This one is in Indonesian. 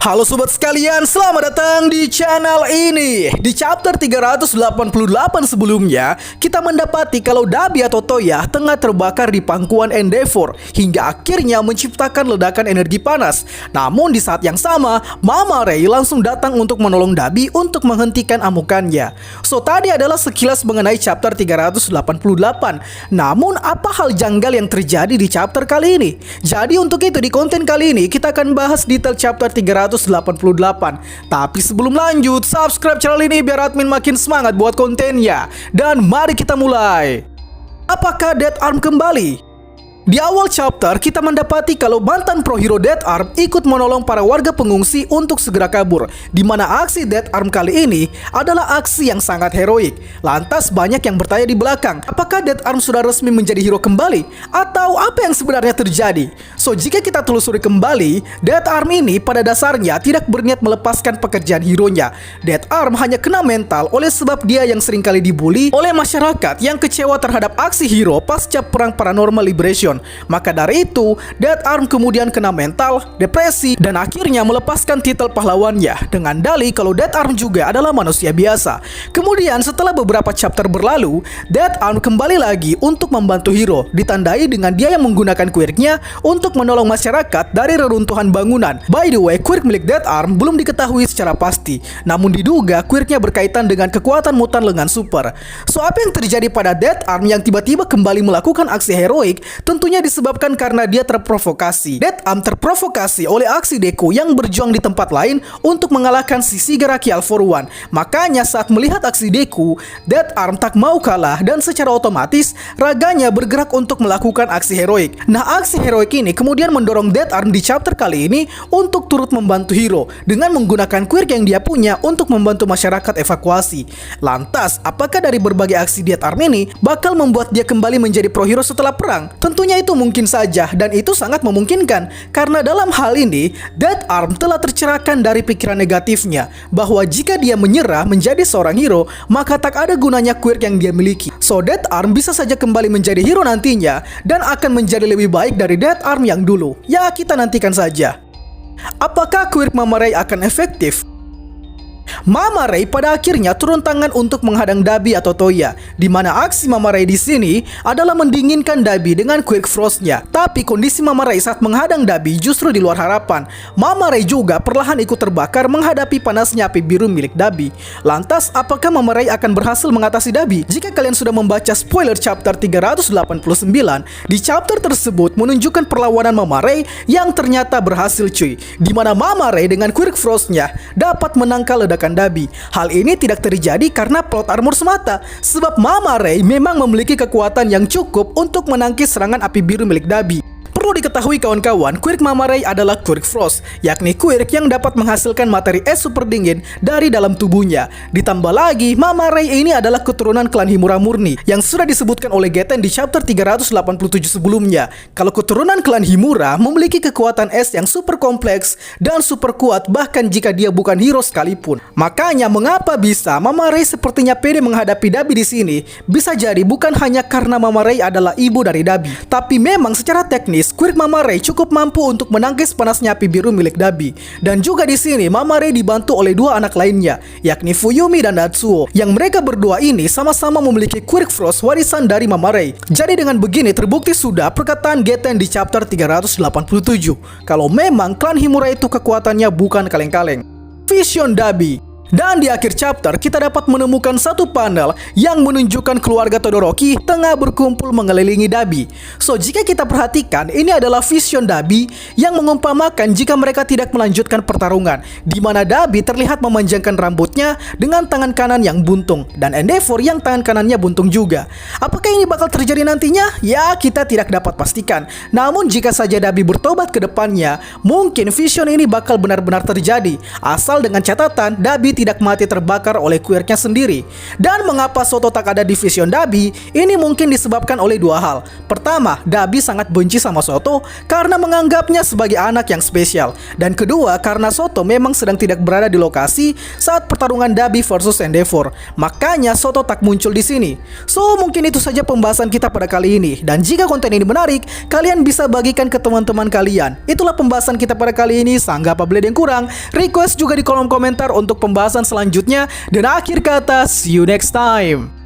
Halo sobat sekalian, selamat datang di channel ini. Di chapter 388 sebelumnya, kita mendapati kalau Dabi atau Toya tengah terbakar di pangkuan Endeavor hingga akhirnya menciptakan ledakan energi panas. Namun di saat yang sama, Mama Ray langsung datang untuk menolong Dabi untuk menghentikan amukannya. So tadi adalah sekilas mengenai chapter 388. Namun apa hal janggal yang terjadi di chapter kali ini? Jadi untuk itu di konten kali ini kita akan bahas detail chapter 388. Tapi sebelum lanjut, subscribe channel ini biar admin makin semangat buat kontennya. Dan mari kita mulai. Apakah Death Arm kembali? Di awal chapter, kita mendapati kalau mantan pro hero Death Arm ikut menolong para warga pengungsi untuk segera kabur, di mana aksi Death Arm kali ini adalah aksi yang sangat heroik. Lantas banyak yang bertanya di belakang, apakah Death Arm sudah resmi menjadi hero kembali? Atau apa yang sebenarnya terjadi? So, jika kita telusuri kembali, Death Arm ini pada dasarnya tidak berniat melepaskan pekerjaan hero-nya. Death Arm hanya kena mental oleh sebab dia yang seringkali dibully oleh masyarakat yang kecewa terhadap aksi hero pasca perang Paranormal Liberation. Maka dari itu, Death Arm kemudian kena mental, depresi, dan akhirnya melepaskan titel pahlawannya dengan dalih kalau Death Arm juga adalah manusia biasa. Kemudian setelah beberapa chapter berlalu, Death Arm kembali lagi untuk membantu hero, ditandai dengan dia yang menggunakan quirknya untuk menolong masyarakat dari reruntuhan bangunan. By the way, quirk milik Death Arm belum diketahui secara pasti, namun diduga quirknya berkaitan dengan kekuatan mutan lengan super. So, apa yang terjadi pada Death Arm yang tiba-tiba kembali melakukan aksi heroik? Tentunya disebabkan karena dia terprovokasi. Death Arm terprovokasi oleh aksi Deku yang berjuang di tempat lain untuk mengalahkan si Shigaraki All For One. Makanya saat melihat aksi Deku, Death Arm tak mau kalah dan secara otomatis raganya bergerak untuk melakukan aksi heroik. Nah, aksi heroik ini kemudian mendorong Death Arm di chapter kali ini untuk turut membantu hero dengan menggunakan quirk yang dia punya untuk membantu masyarakat evakuasi. Lantas, apakah dari berbagai aksi Death Arm ini bakal membuat dia kembali menjadi pro hero setelah perang? Tentunya itu mungkin saja, dan itu sangat memungkinkan karena dalam hal ini Death Arm telah tercerahkan dari pikiran negatifnya bahwa jika dia menyerah menjadi seorang hero, maka tak ada gunanya quirk yang dia miliki. So Death Arm bisa saja kembali menjadi hero nantinya dan akan menjadi lebih baik dari Death Arm yang dulu. Ya, kita nantikan saja. Apakah quirk Mama Ray akan efektif? Mama Ray pada akhirnya turun tangan untuk menghadang Dabi atau Toya, di mana aksi Mama Ray di sini adalah mendinginkan Dabi dengan Quick Frostnya. Tapi kondisi Mama Ray saat menghadang Dabi justru di luar harapan. Mama Ray juga perlahan ikut terbakar menghadapi panasnya api biru milik Dabi. Lantas, apakah Mama Ray akan berhasil mengatasi Dabi? Jika kalian sudah membaca spoiler chapter 389, di chapter tersebut menunjukkan perlawanan Mama Ray yang ternyata berhasil cuy, di mana Mama Ray dengan Quick Frostnya dapat menangkal ledakan Dabi. Hal ini tidak terjadi karena plot armor semata, sebab Mama Ray memang memiliki kekuatan yang cukup untuk menangkis serangan api biru milik Dabi. Perlu diketahui kawan-kawan, quirk Mama Ray adalah Quick Frost, yakni quirk yang dapat menghasilkan materi es super dingin dari dalam tubuhnya. Ditambah lagi, Mama Ray ini adalah keturunan klan Himura murni yang sudah disebutkan oleh Geten di chapter 387 sebelumnya. Kalau keturunan klan Himura memiliki kekuatan es yang super kompleks dan super kuat bahkan jika dia bukan hero sekalipun. Makanya mengapa bisa Mama Ray sepertinya pede menghadapi Dabi di sini? Bisa jadi bukan hanya karena Mama Ray adalah ibu dari Dabi, tapi memang secara teknis quirk Mama Ray cukup mampu untuk menangkis panasnya api biru milik Dabi. Dan juga di sini Mama Ray dibantu oleh dua anak lainnya, yakni Fuyumi dan Natsuo, yang mereka berdua ini sama-sama memiliki Quick Frost warisan dari Mama Ray. Jadi dengan begini terbukti sudah perkataan Geten di chapter 387 kalau memang klan Himura itu kekuatannya bukan kaleng-kaleng. Vision Dabi. Dan di akhir chapter kita dapat menemukan satu panel yang menunjukkan keluarga Todoroki tengah berkumpul mengelilingi Dabi. So jika kita perhatikan, ini adalah vision Dabi yang mengumpamakan jika mereka tidak melanjutkan pertarungan, di mana Dabi terlihat memanjangkan rambutnya dengan tangan kanan yang buntung dan Endeavor yang tangan kanannya buntung juga. Apakah ini bakal terjadi nantinya? Ya, kita tidak dapat pastikan. Namun jika saja Dabi bertobat ke depannya, mungkin vision ini bakal benar-benar terjadi, asal dengan catatan Dabi tidak mati terbakar oleh quirknya sendiri. Dan mengapa Soto tak ada di Vision Dabi? Ini mungkin disebabkan oleh dua hal. Pertama, Dabi sangat benci sama Soto karena menganggapnya sebagai anak yang spesial. Dan kedua, karena Soto memang sedang tidak berada di lokasi saat pertarungan Dabi versus Endeavor. Makanya Soto tak muncul di sini. So, mungkin itu saja pembahasan kita pada kali ini. Dan jika konten ini menarik, kalian bisa bagikan ke teman-teman kalian. Itulah pembahasan kita pada kali ini. Sanggah apa yang kurang? Request juga di kolom komentar untuk pembahasan selanjutnya. Dan akhir kata, see you next time.